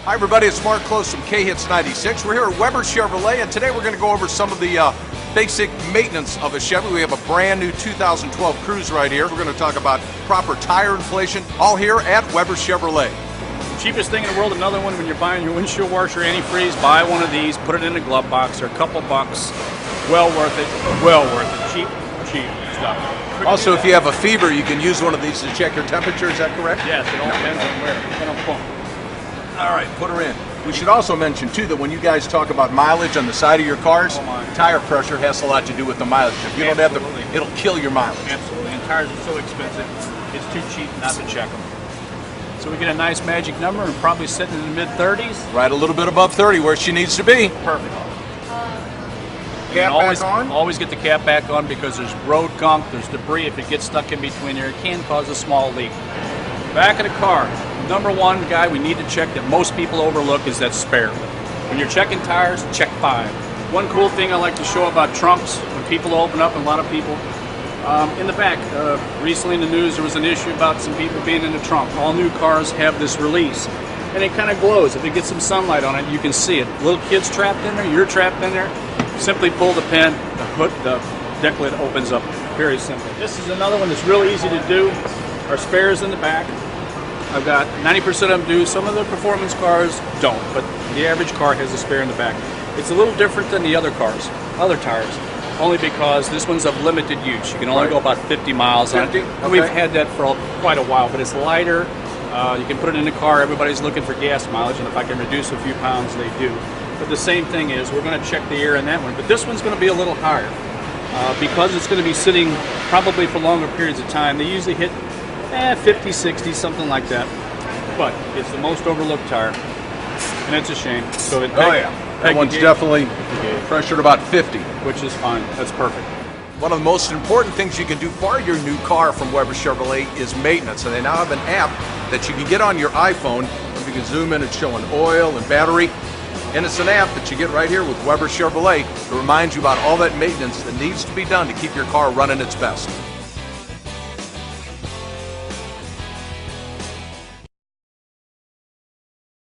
Hi everybody, it's Mark Klose from K-Hits 96. We're here at Weber Chevrolet, and today we're going to go over some of the basic maintenance of a Chevy. We have a brand new 2012 Cruze right here. We're going to talk about proper tire inflation, all here at Weber Chevrolet. Cheapest thing in the world, another one when you're buying your windshield washer antifreeze, buy one of these, put it in a glove box. They're a couple bucks. Well worth it. Well worth it. Cheap stuff. Also, if you have a fever, you can use one of these to check your temperature. Is that correct? Yes, it all depends on where. Depends on the pump. All right, put her in. We should also mention, too, that when you guys talk about mileage on the side of your cars, tire pressure has a lot to do with the mileage. If you don't have the, it'll kill your mileage. Absolutely, and tires are so expensive, it's too cheap not to check them. So we get a nice magic number and probably sitting in the mid-30s. Right, a little bit above 30, where she needs to be. Perfect. Cap back on? Always get the cap back on because there's road gunk, there's debris. If it gets stuck in between there, it can cause a small leak. Back of the car, number one guy we need to check that most people overlook is that spare. When you're checking tires, check 5. One cool thing I like to show about trunks, when people open up, and a lot of people, in the back, recently in the news there was an issue about some people being in the trunk. All new cars have this release, and it kind of glows. If it gets some sunlight on it, you can see it. Little kids trapped in there, you're trapped in there, simply pull the pin, the hood, the deck lid opens up. Very simple. This is another one that's really easy to do. Our spares in the back. I've got 90% of them do. Some of the performance cars don't, but the average car has a spare in the back. It's a little different than the other cars, other tires, only because this one's of limited use. You can only go about 50 miles on it. Okay. We've had that for quite a while, but it's lighter. You can put it in the car. Everybody's looking for gas mileage, and if I can reduce a few pounds, they do. But the same thing is, we're going to check the air in that one, but this one's going to be a little higher. Because it's going to be sitting probably for longer periods of time. They usually hit 50, 60, something like that. But it's the most overlooked tire, and it's a shame. So that one's definitely pressured about 50. Which is fine. That's perfect. One of the most important things you can do for your new car from Weber Chevrolet is maintenance. And they now have an app that you can get on your iPhone. You can zoom in and showing oil and battery. And it's an app that you get right here with Weber Chevrolet. It reminds you about all that maintenance that needs to be done to keep your car running its best.